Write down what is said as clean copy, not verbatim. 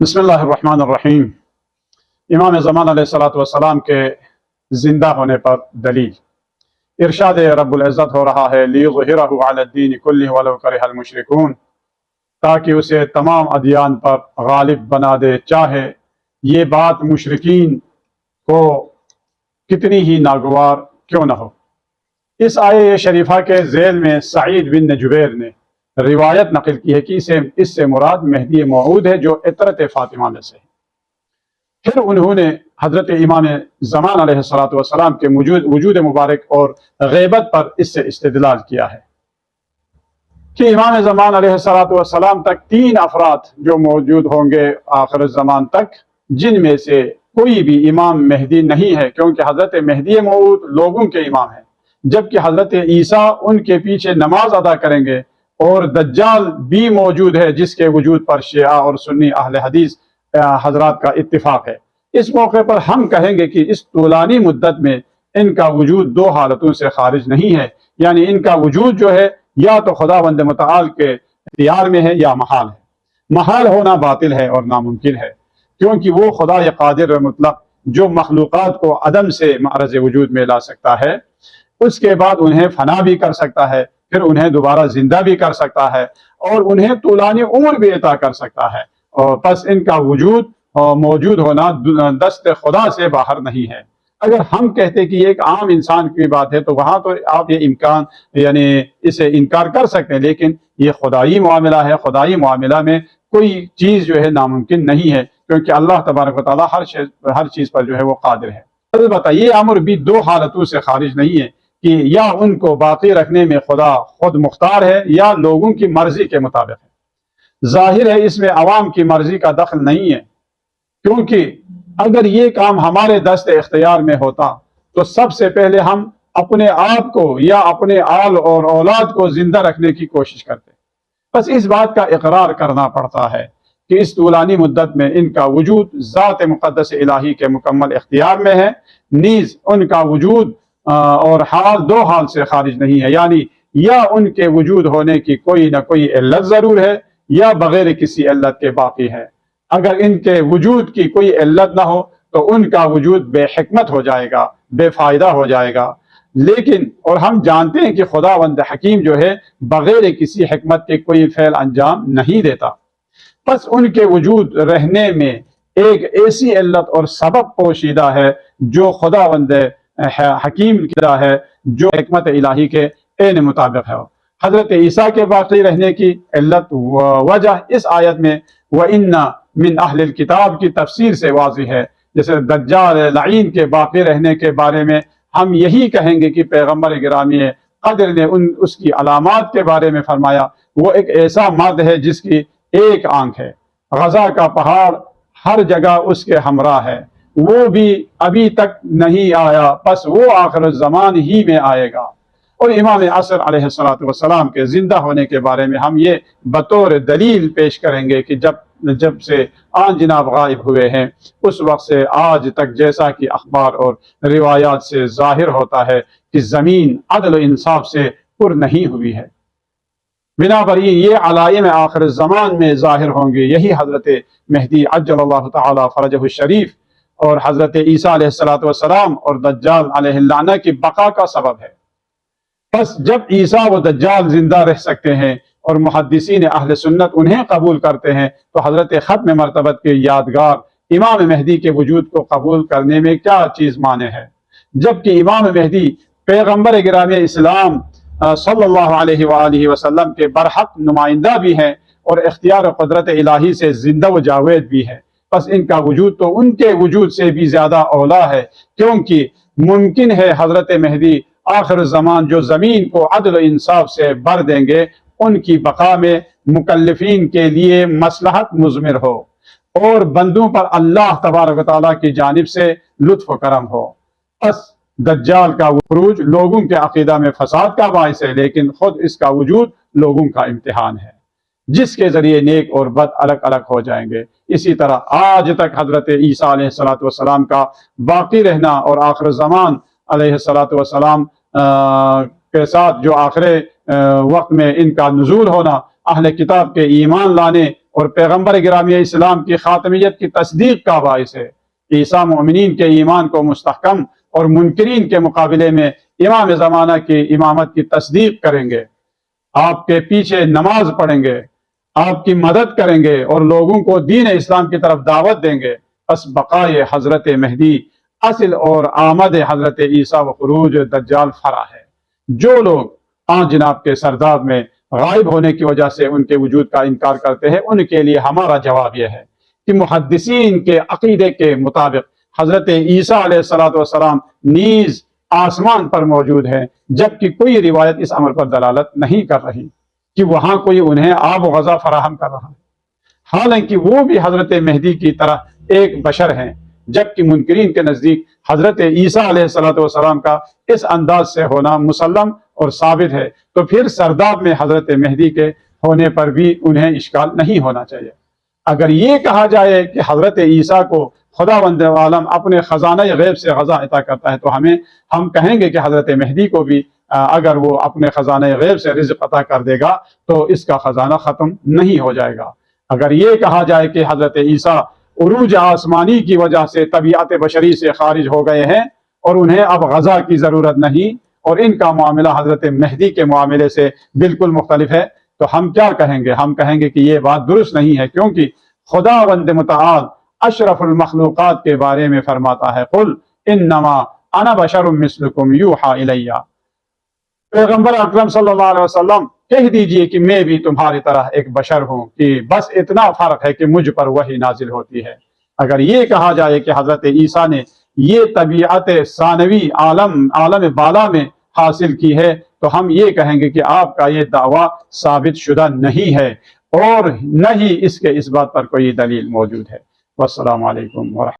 بسم اللہ الرحمن الرحیم۔ امام زمان علیہ الصلوۃ والسلام کے زندہ ہونے پر دلیل ارشاد رب العزت ہو رہا ہے لیظہرہ علی الدین کلہ ولو کرہ المشرکون، تاکہ اسے تمام ادیان پر غالب بنا دے چاہے یہ بات مشرکین کو کتنی ہی ناگوار کیوں نہ ہو۔ اس آیہ شریفہ کے ذیل میں سعید بن جبیر نے روایت نقل کی ہے کہ اس سے مراد مہدی موعود ہے جو عطرت فاطمہ میں سے ہے۔ پھر انہوں نے حضرت امام زمان علیہ السلام کے وجود مبارک اور غیبت پر اس سے استدلال کیا ہے کہ امام زمان علیہ السلام تک 3 افراد جو موجود ہوں گے آخر الزمان تک، جن میں سے کوئی بھی امام مہدی نہیں ہے، کیونکہ حضرت مہدی موعود لوگوں کے امام ہیں، جبکہ حضرت عیسیٰ ان کے پیچھے نماز ادا کریں گے، اور دجال بھی موجود ہے جس کے وجود پر شیعہ اور سنی اہل حدیث حضرات کا اتفاق ہے۔ اس موقع پر ہم کہیں گے کہ اس طولانی مدت میں ان کا وجود 2 حالتوں سے خارج نہیں ہے، یعنی ان کا وجود جو ہے یا تو خداوند متعال کے اختیار میں ہے یا محال ہے۔ محال ہونا باطل ہے اور ناممکن ہے، کیونکہ وہ خدا قادر مطلق جو مخلوقات کو عدم سے معرض وجود میں لا سکتا ہے، اس کے بعد انہیں فنا بھی کر سکتا ہے، پھر انہیں دوبارہ زندہ بھی کر سکتا ہے، اور انہیں طولانی عمر بھی عطا کر سکتا ہے، اور پس ان کا موجود ہونا دست خدا سے باہر نہیں ہے۔ اگر ہم کہتے کہ یہ ایک عام انسان کی بات ہے تو وہاں تو آپ یہ امکان یعنی اسے انکار کر سکتے ہیں، لیکن یہ خدائی معاملہ ہے۔ خدائی معاملہ میں کوئی چیز جو ہے ناممکن نہیں ہے، کیونکہ اللہ تبارک و تعالیٰ ہر چیز پر جو ہے وہ قادر ہے۔ البتہ یہ امر بھی 2 حالتوں سے خارج نہیں ہے کہ یا ان کو باقی رکھنے میں خدا خود مختار ہے یا لوگوں کی مرضی کے مطابق ہے۔ ظاہر ہے اس میں عوام کی مرضی کا دخل نہیں ہے، کیونکہ اگر یہ کام ہمارے دست اختیار میں ہوتا تو سب سے پہلے ہم اپنے آپ کو یا اپنے آل اور اولاد کو زندہ رکھنے کی کوشش کرتے۔ بس اس بات کا اقرار کرنا پڑتا ہے کہ اس طولانی مدت میں ان کا وجود ذات مقدس الہی کے مکمل اختیار میں ہے، نیز ان کا وجود اور حال 2 حال سے خارج نہیں ہے، یعنی یا ان کے وجود ہونے کی کوئی نہ کوئی علت ضرور ہے یا بغیر کسی علت کے باقی ہے۔ اگر ان کے وجود کی کوئی علت نہ ہو تو ان کا وجود بے حکمت ہو جائے گا، بے فائدہ ہو جائے گا، لیکن اور ہم جانتے ہیں کہ خداوند حکیم جو ہے بغیر کسی حکمت کے کوئی فعل انجام نہیں دیتا۔ بس ان کے وجود رہنے میں ایک ایسی علت اور سبب پوشیدہ ہے جو خداوند حکیم کی ہے، جو حکمت الہی کے عین مطابق ہے۔ حضرت عیسیٰ کے باقی رہنے کی علت وجہ اس آیت میں وَإِنَّ مِنْ أَهْلِ الْكِتَابِ کی تفسیر سے واضح ہے۔ جیسے دجال لعین کے باقی رہنے کے بارے میں ہم یہی کہیں گے کہ پیغمبر گرامی قدر نے اس کی علامات کے بارے میں فرمایا، وہ ایک ایسا مرد ہے جس کی ایک آنکھ ہے، غزہ کا پہاڑ ہر جگہ اس کے ہمراہ ہے، وہ بھی ابھی تک نہیں آیا، پس وہ آخر الزمان ہی میں آئے گا۔ اور امام عصر علیہ السلام کے زندہ ہونے کے بارے میں ہم یہ بطور دلیل پیش کریں گے کہ جب سے آن جناب غائب ہوئے ہیں اس وقت سے آج تک، جیسا کہ اخبار اور روایات سے ظاہر ہوتا ہے کہ زمین عدل و انصاف سے پر نہیں ہوئی ہے۔ بنابراً یہ علائم آخر الزمان میں ظاہر ہوں گے، یہی حضرت مہدی عجل اللہ تعالی فرجہ الشریف اور حضرت عیسیٰ علیہ السلام اور دجال علیہ اللعنہ کی بقا کا سبب ہے۔ بس جب عیسیٰ و دجال زندہ رہ سکتے ہیں اور محدثین اہل سنت انہیں قبول کرتے ہیں تو حضرت ختم مرتبت کے یادگار امام مہدی کے وجود کو قبول کرنے میں کیا چیز مانے ہے، جبکہ امام مہدی پیغمبر گرامی اسلام صلی اللہ علیہ وآلہ وسلم کے برحق نمائندہ بھی ہیں اور اختیار و قدرت الہی سے زندہ و جاوید بھی ہے۔ بس ان کا وجود تو ان کے وجود سے بھی زیادہ اولا ہے، کیونکہ ممکن ہے حضرت مہدی آخر الزمان جو زمین کو عدل و انصاف سے بھر دیں گے، ان کی بقا میں مکلفین کے لیے مصلحت مضمر ہو اور بندوں پر اللہ تبارک و تعالیٰ کی جانب سے لطف و کرم ہو۔ بس دجال کا خروج لوگوں کے عقیدہ میں فساد کا باعث ہے، لیکن خود اس کا وجود لوگوں کا امتحان ہے، جس کے ذریعے نیک اور بد الگ الگ ہو جائیں گے۔ اسی طرح آج تک حضرت عیسیٰ علیہ السلام کا باقی رہنا اور آخر زمان علیہ السلام کے ساتھ جو آخر وقت میں ان کا نزول ہونا، اہل کتاب کے ایمان لانے اور پیغمبر گرامی اسلام کی خاتمیت کی تصدیق کا باعث ہے۔ عیسیٰ مومنین کے ایمان کو مستحکم اور منکرین کے مقابلے میں امام زمانہ کی امامت کی تصدیق کریں گے، آپ کے پیچھے نماز پڑھیں گے، آپ کی مدد کریں گے اور لوگوں کو دین اسلام کی طرف دعوت دیں گے۔ پس بقائے حضرت مہدی اصل اور آمد حضرت عیسیٰ و خروج دجال فرا ہے۔ جو لوگ جناب کے سرداب میں غائب ہونے کی وجہ سے ان کے وجود کا انکار کرتے ہیں، ان کے لیے ہمارا جواب یہ ہے کہ محدثین کے عقیدے کے مطابق حضرت عیسیٰ علیہ السلام نیز آسمان پر موجود ہے، جبکہ کوئی روایت اس امر پر دلالت نہیں کر رہی کہ وہاں کوئی انہیں آب و غذا فراہم کر رہا ہے، حالانکہ وہ بھی حضرت مہدی کی طرح ایک بشر ہیں، جبکہ منکرین کے نزدیک حضرت عیسیٰ علیہ السلام کا اس انداز سے ہونا مسلم اور ثابت ہے، تو پھر سرداب میں حضرت مہدی کے ہونے پر بھی انہیں اشکال نہیں ہونا چاہیے۔ اگر یہ کہا جائے کہ حضرت عیسیٰ کو خداوند عالم اپنے خزانہ غیب سے غذا عطا کرتا ہے، تو ہم کہیں گے کہ حضرت مہدی کو بھی اگر وہ اپنے خزانہ غیب سے رزق عطا کر دے گا تو اس کا خزانہ ختم نہیں ہو جائے گا۔ اگر یہ کہا جائے کہ حضرت عیسیٰ عروج آسمانی کی وجہ سے طبیعت بشری سے خارج ہو گئے ہیں اور انہیں اب غذا کی ضرورت نہیں اور ان کا معاملہ حضرت مہدی کے معاملے سے بالکل مختلف ہے، تو ہم کیا کہیں گے؟ ہم کہیں گے کہ یہ بات درست نہیں ہے، کیونکہ خداوند متعال اشرف المخلوقات کے بارے میں فرماتا ہے، قل انما انا بشر مثلکم یوحی الی۔ پیغمبر اکرم صلی اللہ علیہ وسلم کہہ دیجئے کہ میں بھی تمہاری طرح ایک بشر ہوں، کہ بس اتنا فرق ہے کہ مجھ پر وحی نازل ہوتی ہے۔ اگر یہ کہا جائے کہ حضرت عیسیٰ نے یہ طبیعت ثانوی عالم بالا میں حاصل کی ہے، تو ہم یہ کہیں گے کہ آپ کا یہ دعویٰ ثابت شدہ نہیں ہے اور نہ ہی اس کے اس بات پر کوئی دلیل موجود ہے۔ والسلام علیکم ورحمۃ اللہ۔